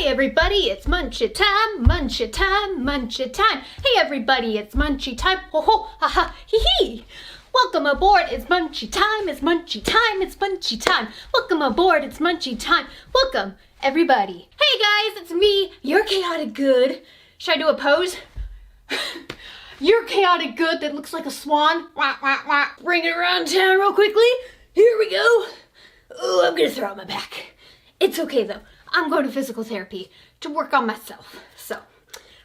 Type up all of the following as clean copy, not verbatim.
Hey everybody, it's Munchie time, Munchie time, Munchie time. Hey everybody, it's Munchie time. Ho ho, ha ha, hee hee. Welcome aboard, it's Munchie time, it's Munchie time, it's Munchie time. Welcome aboard, it's Munchie time. Welcome, everybody. Hey guys, it's me, your chaotic good. Should I do a pose? Your chaotic good that looks like a swan. Wah, wah, wah. Bring it around town real quickly. Here we go. Oh, I'm gonna throw out my back. It's okay though. I'm going to physical therapy to work on myself. So,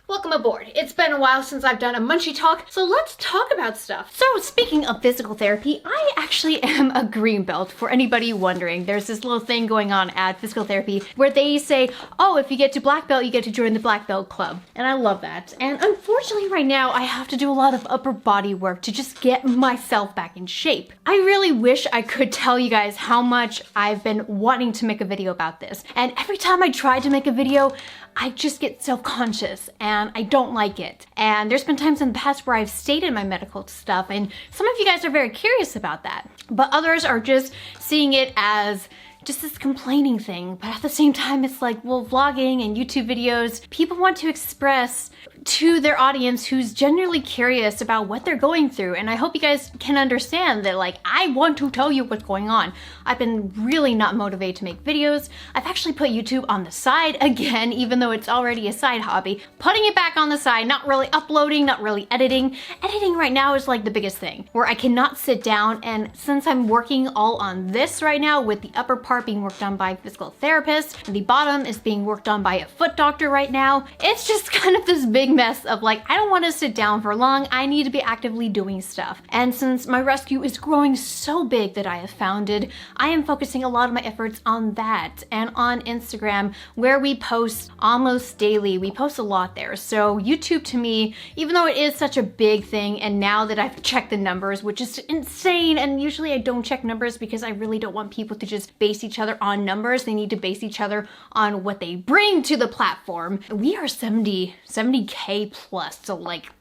welcome aboard. It's been a while since I've done a Munchie talk, so let's talk about stuff. So, speaking of physical therapy, I actually am a green belt. For anybody wondering, there's this little thing going on at physical therapy where they say, oh, if you get to black belt, you get to join the black belt club. And I love that. And unfortunately right now, I have to do a lot of upper body work to just get myself back in shape. I really wish I could tell you guys how much I've been wanting to make a video about this. And every time I try to make a video, I just get self-conscious and I don't like it. And there's been times in the past where I've stated my medical stuff and some of you guys are very curious about that. But others are just seeing it as just this complaining thing. But at the same time, it's like, well, vlogging and YouTube videos, people want to express to their audience who's genuinely curious about what they're going through. And I hope you guys can understand that, like, I want to tell you what's going on. I've been really not motivated to make videos. I've actually put YouTube on the side again, even though it's already a side hobby. Putting it back on the side, not really uploading, not really editing. Editing right now is like the biggest thing, where I cannot sit down, and since I'm working all on this right now, with the upper part being worked on by a physical therapist, and the bottom is being worked on by a foot doctor right now, it's just kind of this big mess of like, I don't want to sit down for long, I need to be actively doing stuff. And since my rescue is growing so big that I have founded, I am focusing a lot of my efforts on that and on Instagram, where we post almost daily. We post a lot there. So YouTube to me, even though it is such a big thing, and now that I've checked the numbers, which is insane, and usually I don't check numbers because I really don't want people to just base each other on numbers. They need to base each other on what they bring to the platform. We are 70K plus, so like,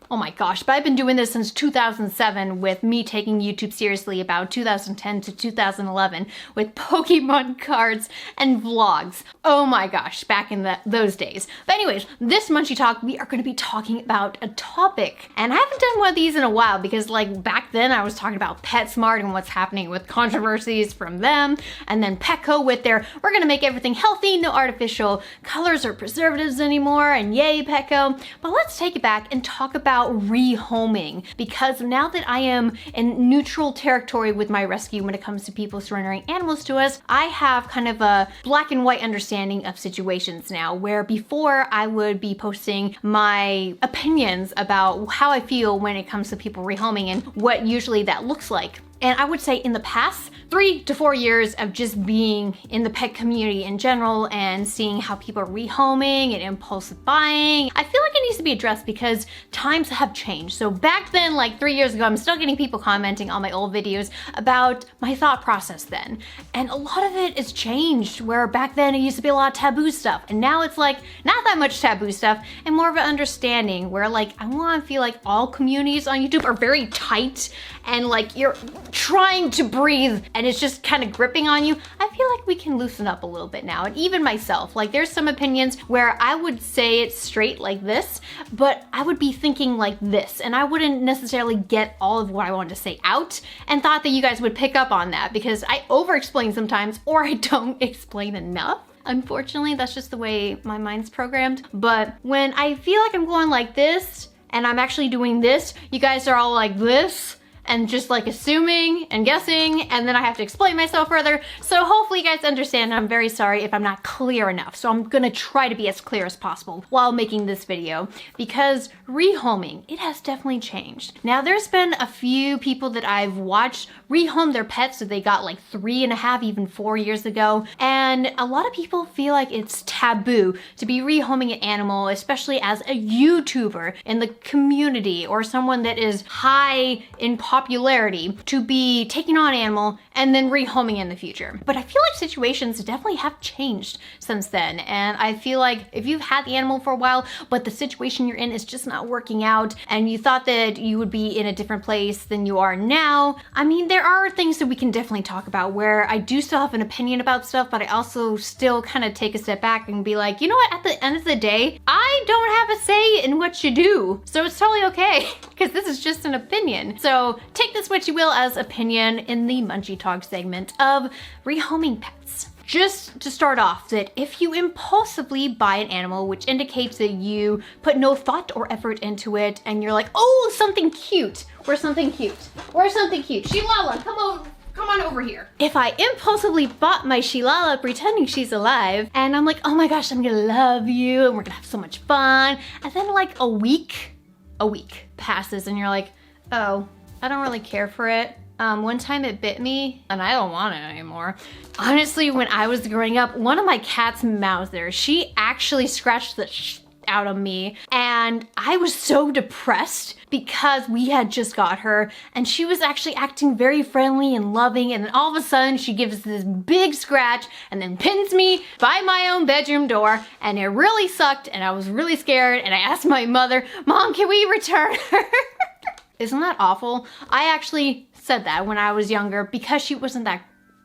oh my gosh, but I've been doing this since 2007 with me taking YouTube seriously about 2010 to 2011 with Pokemon cards and vlogs. Oh my gosh, back in those days. But anyways, this Munchie Talk, we are going to be talking about a topic. And I haven't done one of these in a while because like back then I was talking about PetSmart and what's happening with controversies from them. And then Petco with their, we're going to make everything healthy, no artificial colors or preservatives anymore, and yay Petco. But let's take it back and talk about rehoming, because now that I am in neutral territory with my rescue when it comes to people surrendering animals to us, I have kind of a black and white understanding of situations now, where before I would be posting my opinions about how I feel when it comes to people rehoming and what usually that looks like. And I would say in the past 3 to 4 years of just being in the pet community in general and seeing how people are rehoming and impulsive buying, I feel like it needs to be addressed because times have changed. So back then, like 3 years ago, I'm still getting people commenting on my old videos about my thought process then. And a lot of it has changed, where back then it used to be a lot of taboo stuff. And now it's like not that much taboo stuff and more of an understanding where like I want to feel like all communities on YouTube are very tight and like you're trying to breathe and it's just kind of gripping on you. I feel like we can loosen up a little bit now. And even myself, like there's some opinions where I would say it straight like this, but I would be thinking like this, and I wouldn't necessarily get all of what I wanted to say out, and thought that you guys would pick up on that because I over-explain sometimes, or I don't explain enough. Unfortunately, that's just the way my mind's programmed. But when I feel like I'm going like this and I'm actually doing this, you guys are all like this and just like assuming and guessing, and then I have to explain myself further. So hopefully you guys understand. I'm very sorry if I'm not clear enough. So I'm gonna try to be as clear as possible while making this video, because rehoming, it has definitely changed. Now there's been a few people that I've watched rehome their pets that they got like 3.5, even 4 years ago. And a lot of people feel like it's taboo to be rehoming an animal, especially as a YouTuber in the community or someone that is high in popularity to be taking on an animal and then rehoming in the future. But I feel like situations definitely have changed since then. And I feel like if you've had the animal for a while, but the situation you're in is just not working out, and you thought that you would be in a different place than you are now, I mean, there are things that we can definitely talk about where I do still have an opinion about stuff, but I also still kind of take a step back and be like, you know what, at the end of the day, I don't have a say in what you do. So it's totally okay, because this is just an opinion. So take this what you will as opinion in the Munchie Talk segment of rehoming pets. Just to start off, that if you impulsively buy an animal, which indicates that you put no thought or effort into it, and you're like, oh, something cute. Where's something cute? Where's something cute? Shilala, come on over here. If I impulsively bought my Shilala pretending she's alive, and I'm like, oh my gosh, I'm gonna love you, and we're gonna have so much fun, and then like a week passes, and you're like, oh, I don't really care for it. One time it bit me and I don't want it anymore. Honestly, when I was growing up, one of my cat's Mauser, she actually scratched the out of me, and I was so depressed because we had just got her and she was actually acting very friendly and loving, and then all of a sudden she gives this big scratch and then pins me by my own bedroom door, and it really sucked and I was really scared, and I asked my mother, Mom, can we return her? Isn't that awful? I actually said that when I was younger because she wasn't that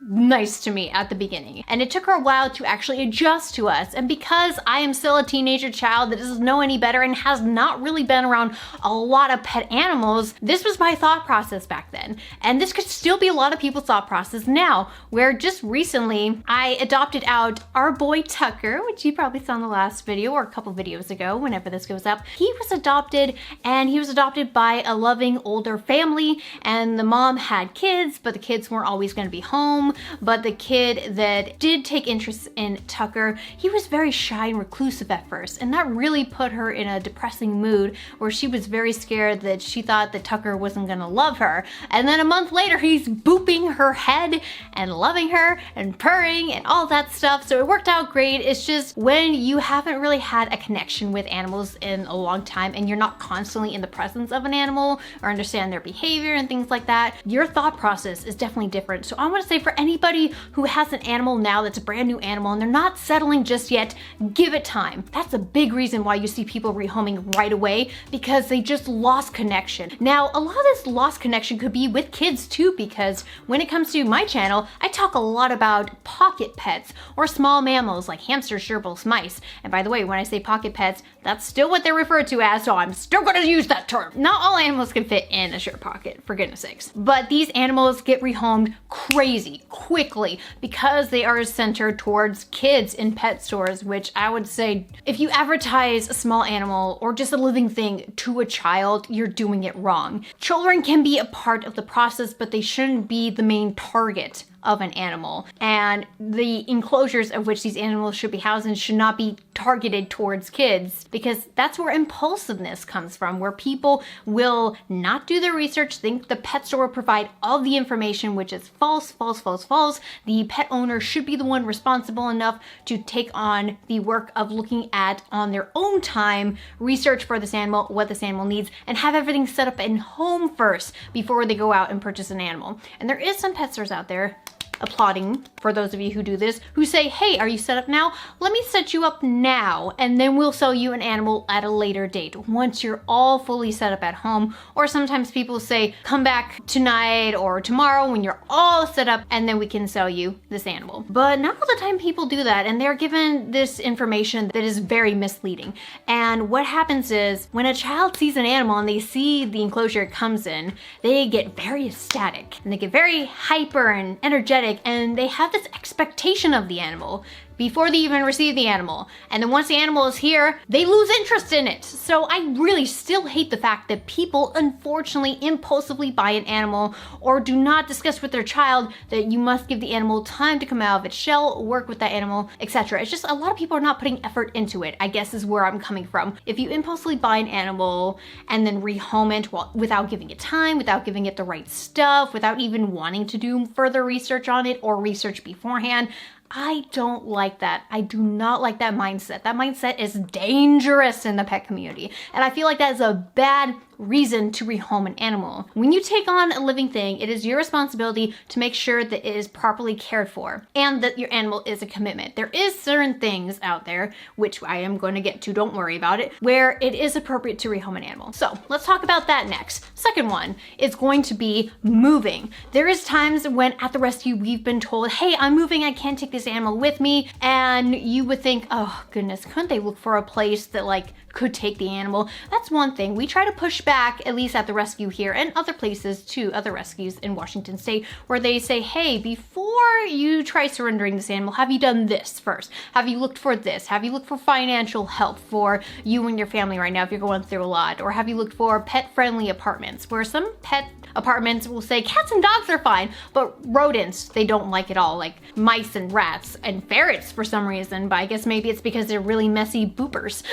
nice to me at the beginning, and it took her a while to actually adjust to us. And because I am still a teenager child that doesn't know any better and has not really been around a lot of pet animals, this was my thought process back then, and this could still be a lot of people's thought process now, where just recently I adopted out our boy Tucker, which you probably saw in the last video or a couple videos ago whenever this goes up. He was adopted, and he was adopted by a loving older family, and the mom had kids, but the kids weren't always going to be home. But the kid that did take interest in Tucker, he was very shy and reclusive at first, and that really put her in a depressing mood where she was very scared that she thought that Tucker wasn't gonna love her. And then a month later, he's booping her head and loving her and purring and all that stuff. So it worked out great. It's just when you haven't really had a connection with animals in a long time and you're not constantly in the presence of an animal or understand their behavior and things like that, your thought process is definitely different. So I want to say, for anybody who has an animal now that's a brand new animal and they're not settling just yet, give it time. That's a big reason why you see people rehoming right away, because they just lost connection. Now, a lot of this lost connection could be with kids too, because when it comes to my channel, I talk a lot about pocket pets or small mammals like hamsters, gerbils, mice. And by the way, when I say pocket pets, that's still what they're referred to as, so I'm still gonna use that term. Not all animals can fit in a shirt pocket, for goodness sakes. But these animals get rehomed crazy quickly because they are centered towards kids in pet stores, which I would say if you advertise a small animal or just a living thing to a child, you're doing it wrong. Children can be a part of the process, but they shouldn't be the main target of an animal, and the enclosures of which these animals should be housed in should not be targeted towards kids, because that's where impulsiveness comes from, where people will not do their research, think the pet store will provide all the information, which is false, false, false, false. The pet owner should be the one responsible enough to take on the work of looking at, on their own time, research for this animal, what this animal needs, and have everything set up in home first before they go out and purchase an animal. And there is some pet stores out there, applauding for those of you who do this, who say, hey, are you set up now? Let me set you up now, and then we'll sell you an animal at a later date once you're all fully set up at home. Or sometimes people say, come back tonight or tomorrow when you're all set up, and then we can sell you this animal. But not all the time people do that, and they're given this information that is very misleading. And what happens is, when a child sees an animal and they see the enclosure it comes in, they get very ecstatic and they get very hyper and energetic, and they have this expectation of the animal before they even receive the animal. And then once the animal is here, they lose interest in it. So I really still hate the fact that people unfortunately impulsively buy an animal or do not discuss with their child that you must give the animal time to come out of its shell, work with that animal, etc. It's just a lot of people are not putting effort into it, I guess is where I'm coming from. If you impulsively buy an animal and then rehome it without giving it time, without giving it the right stuff, without even wanting to do further research on it or research beforehand, I don't like that. I do not like that mindset. That mindset is dangerous in the pet community. And I feel like that is a bad reason to rehome an animal. When you take on a living thing, it is your responsibility to make sure that it is properly cared for and that your animal is a commitment. There is certain things out there, which I am going to get to, don't worry about it, where it is appropriate to rehome an animal. So let's talk about that next. Second one is going to be moving. There is times when at the rescue we've been told, hey, I'm moving, I can't take this animal with me. And you would think, oh goodness, couldn't they look for a place that like could take the animal? That's one thing. We try to push back, at least at the rescue here and other places too, other rescues in Washington State, where they say, hey, before you try surrendering this animal, have you done this first? Have you looked for this? Have you looked for financial help for you and your family right now if you're going through a lot? Or have you looked for pet-friendly apartments, where some pet apartments will say cats and dogs are fine, but rodents, they don't like at all, like mice and rats and ferrets for some reason, but I guess maybe it's because they're really messy boopers.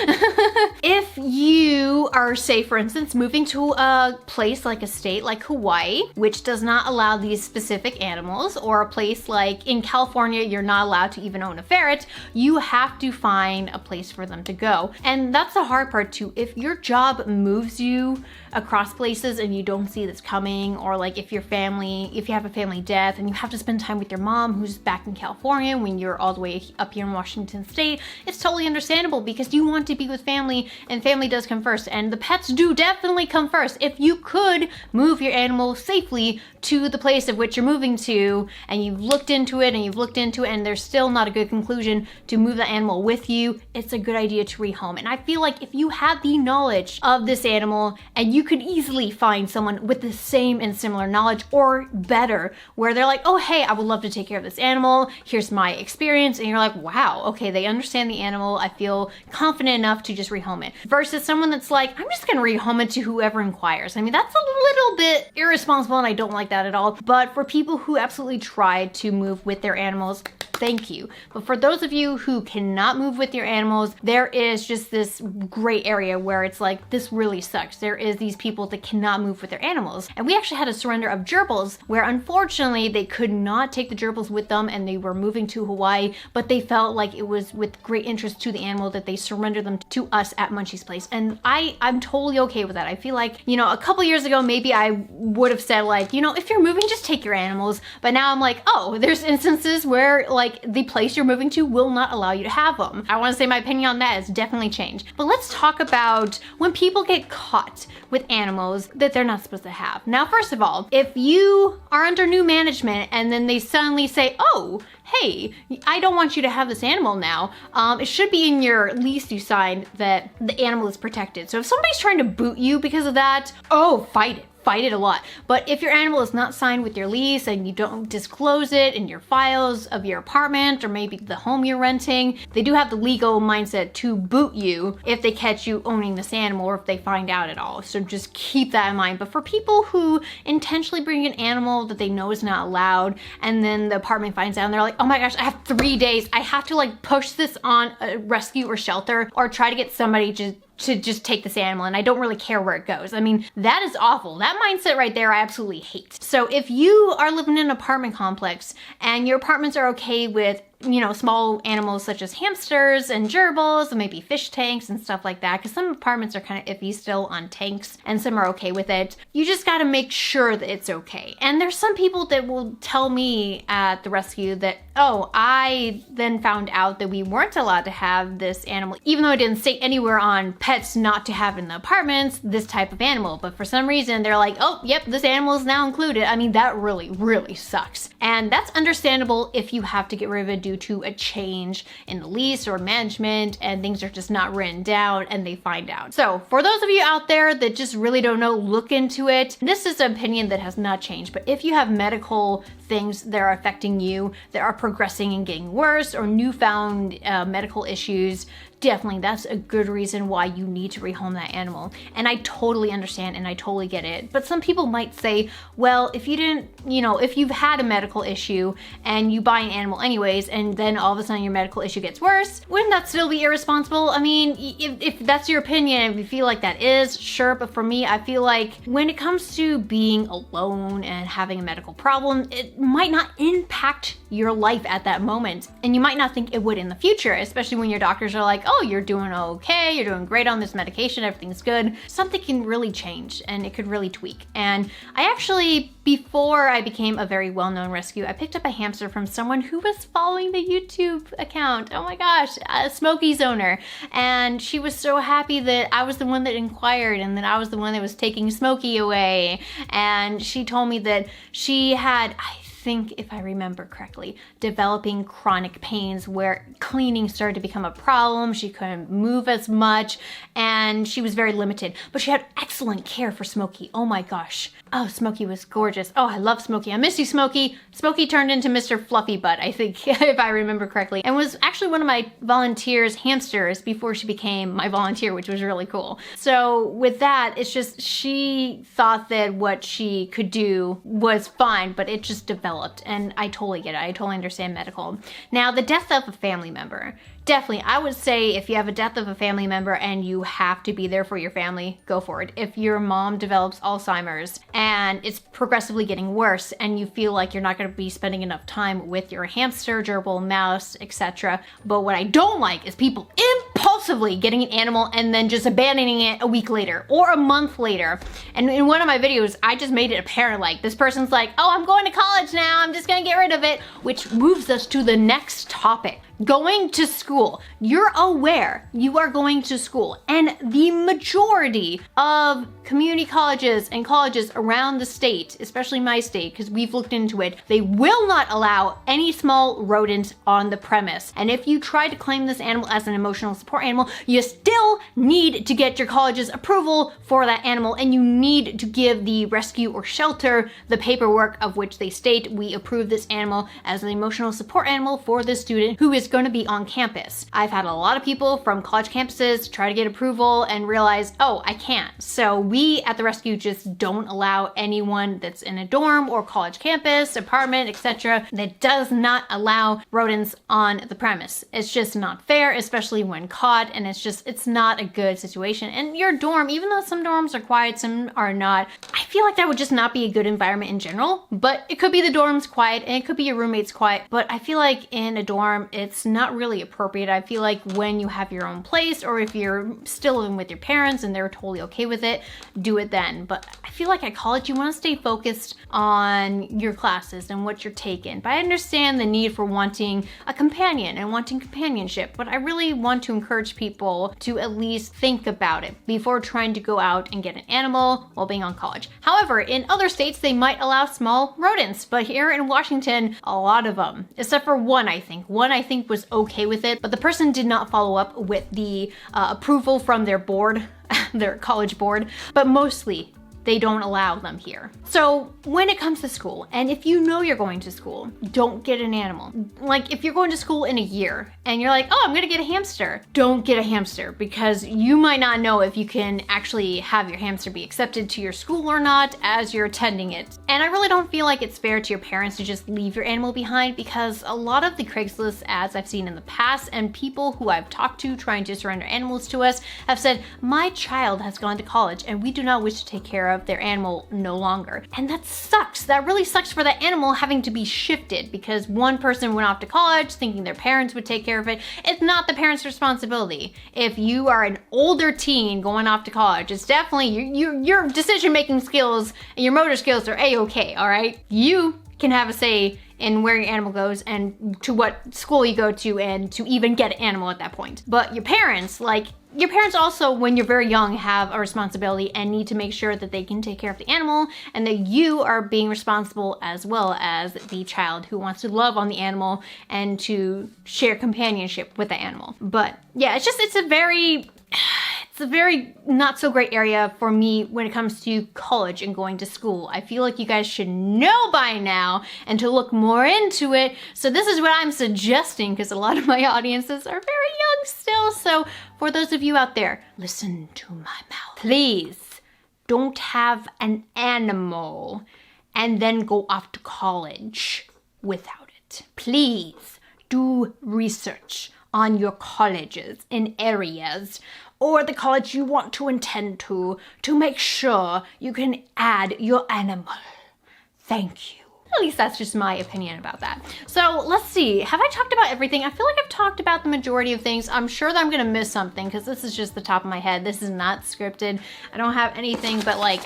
If you are, say, for instance, moving to a place like a state like Hawaii, which does not allow these specific animals, or a place like in California, you're not allowed to even own a ferret, you have to find a place for them to go. And that's the hard part too. If your job moves you across places and you don't see this coming, or like if you have a family death and you have to spend time with your mom who's back in California when you're all the way up here in Washington State, it's totally understandable because you want to be with family, and family does come first, and the pets do definitely come first. If you could move your animal safely to the place of which you're moving to, and you've looked into it and there's still not a good conclusion to move the animal with you, it's a good idea to rehome. And I feel like if you have the knowledge of this animal, and you could easily find someone with the same and similar knowledge or better, where they're like, oh hey, I would love to take care of this animal, here's my experience, and you're like, wow, okay, they understand the animal, I feel confident enough to just rehome it. Versus someone that's like, I'm just gonna rehome it to whoever inquires. I mean, that's a little bit irresponsible, and I don't like that at all. But for people who absolutely try to move with their animals, thank you. But for those of you who cannot move with your animals, there is just this gray area where it's like, this really sucks. There is these people that cannot move with their animals. And we actually had a surrender of gerbils where unfortunately they could not take the gerbils with them, and they were moving to Hawaii, but they felt like it was with great interest to the animal that they surrendered them to us at Munchie's place. And I'm totally okay with that. I feel like, you know, a couple years ago, maybe I would have said like, you know, if you're moving, just take your animals. But now I'm like, oh, there's instances where like the place you're moving to will not allow you to have them. I want to say my opinion on that has definitely changed. But let's talk about when people get caught with animals that they're not supposed to have. Now, first of all, if you are under new management and then they suddenly say, oh, hey, I don't want you to have this animal now, it should be in your lease you signed that the animal is protected. So if somebody's trying to boot you because of that, oh, fight it. Fight it a lot. But if your animal is not signed with your lease and you don't disclose it in your files of your apartment or maybe the home you're renting, they do have the legal mindset to boot you if they catch you owning this animal or if they find out at all. So just keep that in mind. But for people who intentionally bring an animal that they know is not allowed, and then the apartment finds out and they're like, oh my gosh, I have 3 days. I have to like push this on a rescue or shelter or try to get somebody to just take this animal, and I don't really care where it goes. I mean, that is awful. That mindset right there, I absolutely hate. So if you are living in an apartment complex and your apartments are okay with, you know, small animals such as hamsters and gerbils and maybe fish tanks and stuff like that, because some apartments are kind of iffy still on tanks and some are okay with it. You just got to make sure that it's okay. And there's some people that will tell me at the rescue that, oh, I then found out that we weren't allowed to have this animal, even though it didn't say anywhere on pets not to have in the apartments this type of animal. But for some reason, they're like, oh, yep, this animal is now included. I mean, that really, really sucks. And that's understandable if you have to get rid of it due to a change in the lease or management and things are just not written down and they find out. So for those of you out there that just really don't know, look into it. This is an opinion that has not changed, but if you have medical things that are affecting you, that are progressing and getting worse, or newfound medical issues, definitely that's a good reason why you need to rehome that animal. And I totally understand and I totally get it. But some people might say, well, if you didn't, if you've had a medical issue and you buy an animal anyways, and then all of a sudden your medical issue gets worse, wouldn't that still be irresponsible? I mean, if that's your opinion, if you feel like that is, sure. But for me, I feel like when it comes to being alone and having a medical problem, it might not impact your life at that moment. And you might not think it would in the future, especially when your doctors are like, oh, you're doing okay, you're doing great on this medication, everything's good. Something can really change and it could really tweak. And I actually, before I became a very well-known rescue, I picked up a hamster from someone who was following the YouTube account. Oh my gosh, Smokey's owner. And she was so happy that I was the one that inquired and that I was the one that was taking Smokey away. And she told me that she had, I think, if I remember correctly, developing chronic pains where cleaning started to become a problem. She couldn't move as much and she was very limited, but she had excellent care for Smokey. Oh my gosh. Oh, Smokey was gorgeous. Oh, I love Smokey. I miss you, Smokey. Smokey turned into Mr. Fluffy Butt, I think, if I remember correctly, and was actually one of my volunteers' hamsters before she became my volunteer, which was really cool. So with that, it's just she thought that what she could do was fine, but it just developed, and I totally get it. I totally understand medical. Now, the death of a family member. Definitely, I would say if you have a death of a family member and you have to be there for your family, go for it. If your mom develops Alzheimer's and it's progressively getting worse and you feel like you're not going to be spending enough time with your hamster, gerbil, mouse, etc. But what I don't like is people impulsively getting an animal and then just abandoning it a week later or a month later. And in one of my videos, I just made it apparent, like this person's like, oh, I'm going to college now, I'm just going to get rid of it, which moves us to the next topic. Going to school. You're aware you are going to school, and the majority of community colleges and colleges around the state, especially my state, because we've looked into it, they will not allow any small rodents on the premise. And if you try to claim this animal as an emotional support animal, you still need to get your college's approval for that animal, and you need to give the rescue or shelter the paperwork of which they state we approve this animal as an emotional support animal for the student who is going to be on campus. I've had a lot of people from college campuses try to get approval and realize, oh, I can't. So we at the rescue just don't allow anyone that's in a dorm or college campus, apartment, etc. that does not allow rodents on the premise. It's just not fair, especially when caught, and it's not a good situation. And your dorm, even though some dorms are quiet, some are not, I feel like that would just not be a good environment in general. But it could be the dorm's quiet and it could be your roommate's quiet. But I feel like in a dorm, it's not really appropriate. I feel like when you have your own place, or if you're still living with your parents and they're totally okay with it, do it then. But I feel like at college, you want to stay focused on your classes and what you're taking. But I understand the need for wanting a companion and wanting companionship, but I really want to encourage people to at least think about it before trying to go out and get an animal while being on college. However, in other states, they might allow small rodents, but here in Washington, a lot of them, except for one, I think. One, I think, was okay with it, but the person did not follow up with the approval from their board, their college board, but mostly they don't allow them here. So when it comes to school, and if you know you're going to school, don't get an animal. Like if you're going to school in a year and you're like, oh, I'm gonna get a hamster, don't get a hamster, because you might not know if you can actually have your hamster be accepted to your school or not as you're attending it. And I really don't feel like it's fair to your parents to just leave your animal behind, because a lot of the Craigslist ads I've seen in the past and people who I've talked to trying to surrender animals to us have said, my child has gone to college and we do not wish to take care of their animal no longer. And that sucks. That really sucks for that animal having to be shifted because one person went off to college thinking their parents would take care of it. It's not the parents' responsibility. If you are an older teen going off to college, it's definitely your decision-making skills and your motor skills are a-okay, all right? You can have a say in where your animal goes and to what school you go to and to even get an animal at that point. But your parents also, when you're very young, have a responsibility and need to make sure that they can take care of the animal and that you are being responsible as well as the child who wants to love on the animal and to share companionship with the animal. But yeah, it's a very it's a very not so great area for me when it comes to college and going to school. I feel like you guys should know by now and to look more into it. So this is what I'm suggesting, because a lot of my audiences are very young still. So for those of you out there, listen to my mouth. Please don't have an animal and then go off to college without it. Please do research on your colleges in areas or the college you want to attend to make sure you can add your animal. Thank you. At least that's just my opinion about that. So let's see, have I talked about everything? I feel like I've talked about the majority of things. I'm sure that I'm gonna miss something because this is just the top of my head. This is not scripted. I don't have anything but like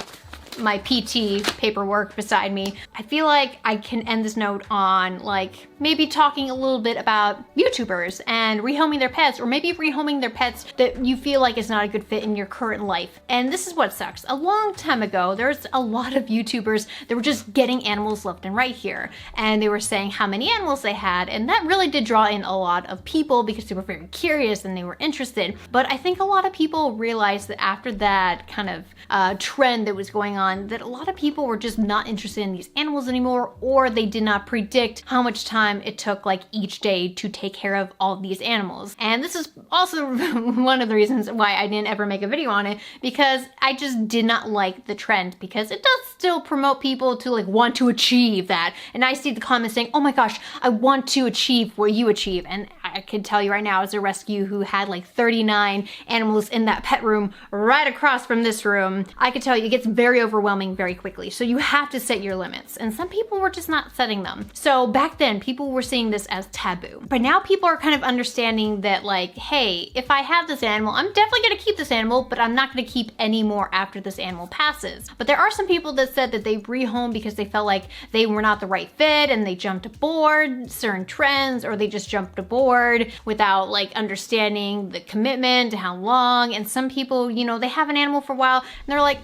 my PT paperwork beside me. I feel like I can end this note on like maybe talking a little bit about YouTubers and rehoming their pets, or maybe rehoming their pets that you feel like is not a good fit in your current life. And this is what sucks. A long time ago, there's a lot of YouTubers that were just getting animals left and right here. And they were saying how many animals they had. And that really did draw in a lot of people because they were very curious and they were interested. But I think a lot of people realized that after that kind of trend that was going on, that a lot of people were just not interested in these animals anymore, or they did not predict how much time it took like each day to take care of all of these animals. And this is also one of the reasons why I didn't ever make a video on it, because I just did not like the trend, because it does still promote people to like want to achieve that. And I see the comments saying, oh my gosh, I want to achieve what you achieve. And I can tell you right now, as a rescue who had like 39 animals in that pet room right across from this room, I can tell you it gets very overwhelming very quickly. So you have to set your limits. And some people were just not setting them. So back then, people were seeing this as taboo. But now people are kind of understanding that like, hey, if I have this animal, I'm definitely gonna keep this animal, but I'm not gonna keep any more after this animal passes. But there are some people that said that they rehome because they felt like they were not the right fit and they jumped aboard certain trends, or they just jumped aboard without like understanding the commitment, how long. And some people, you know, they have an animal for a while and they're like,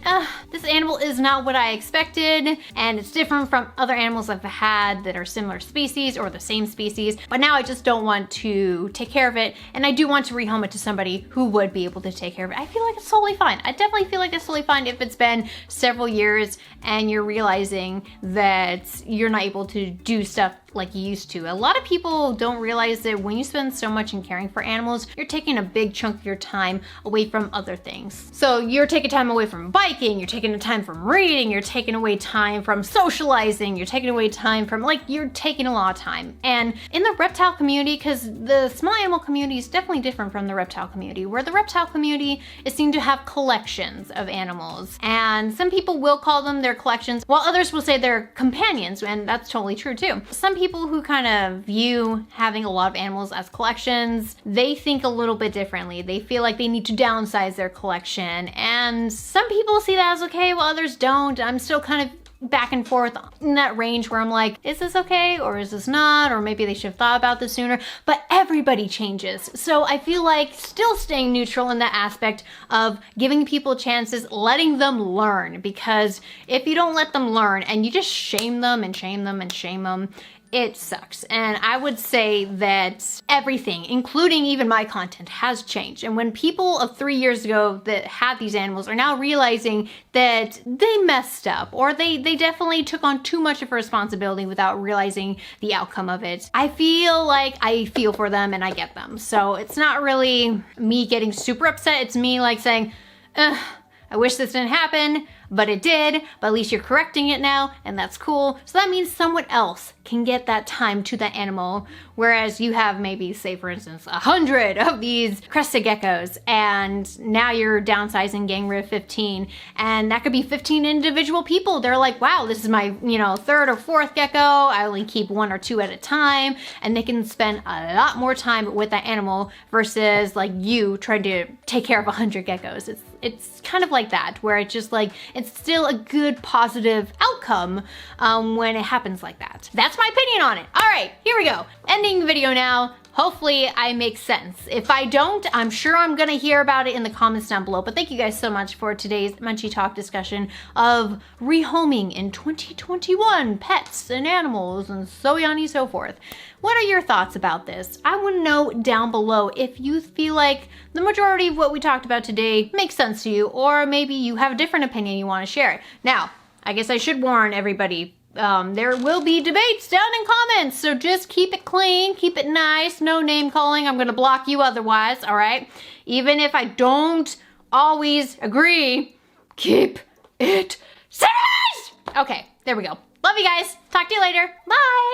this animal is not what I expected, and it's different from other animals I've had that are similar species or the same species, but now I just don't want to take care of it, and I do want to rehome it to somebody who would be able to take care of it. I feel like it's totally fine. I definitely feel like it's totally fine if it's been several years and you're realizing that you're not able to do stuff like you used to. A lot of people don't realize that when you spend so much in caring for animals, you're taking a big chunk of your time away from other things. So you're taking time away from biking, you're taking time from reading, you're taking away time from socializing, you're taking away time from like, you're taking a lot of time. And in the reptile community, because the small animal community is definitely different from the reptile community, where the reptile community is seen to have collections of animals. And some people will call them their collections, while others will say they're companions, and that's totally true too. Some people who kind of view having a lot of animals as collections, they think a little bit differently. They feel like they need to downsize their collection, and some people see that as okay, while others don't. I'm still kind of back and forth in that range where I'm like, is this okay or is this not? Or maybe they should have thought about this sooner. But everybody changes. So I feel like still staying neutral in that aspect of giving people chances, letting them learn. Because if you don't let them learn and you just shame them and shame them and shame them, it sucks. And I would say that everything, including even my content, has changed. And when people of 3 years ago that had these animals are now realizing that they messed up, or they definitely took on too much of a responsibility without realizing the outcome of it, I feel like I feel for them and I get them. So it's not really me getting super upset. It's me like saying, I wish this didn't happen, but it did, but at least you're correcting it now, and that's cool. So that means someone else can get that time to that animal, whereas you have maybe, say for instance, 100 of these crested geckos, and now you're downsizing, getting rid of 15, and that could be 15 individual people. They're like, wow, this is my, you know, third or fourth gecko. I only keep 1 or 2 at a time, and they can spend a lot more time with that animal versus like you trying to take care of 100 geckos. It's kind of like that, where it's just like, it's still a good positive outcome when it happens like that. That's my opinion on it. All right, here we go. Ending the video now. hopefully I make sense. If I don't, I'm sure I'm gonna hear about it in the comments down below. But thank you guys so much for today's Munchie Talk discussion of rehoming in 2021, pets and animals and so on and so forth. What are your thoughts about this? I want to know down below if you feel like the majority of what we talked about today makes sense to you, or maybe you have a different opinion you want to share. Now, I guess I should warn everybody, there will be debates down in comments, so just keep it clean, keep it nice, no name calling. I'm gonna block you otherwise, all right? Even if I don't always agree, keep it civilized! Okay, there we go. Love you guys. Talk to you later. Bye!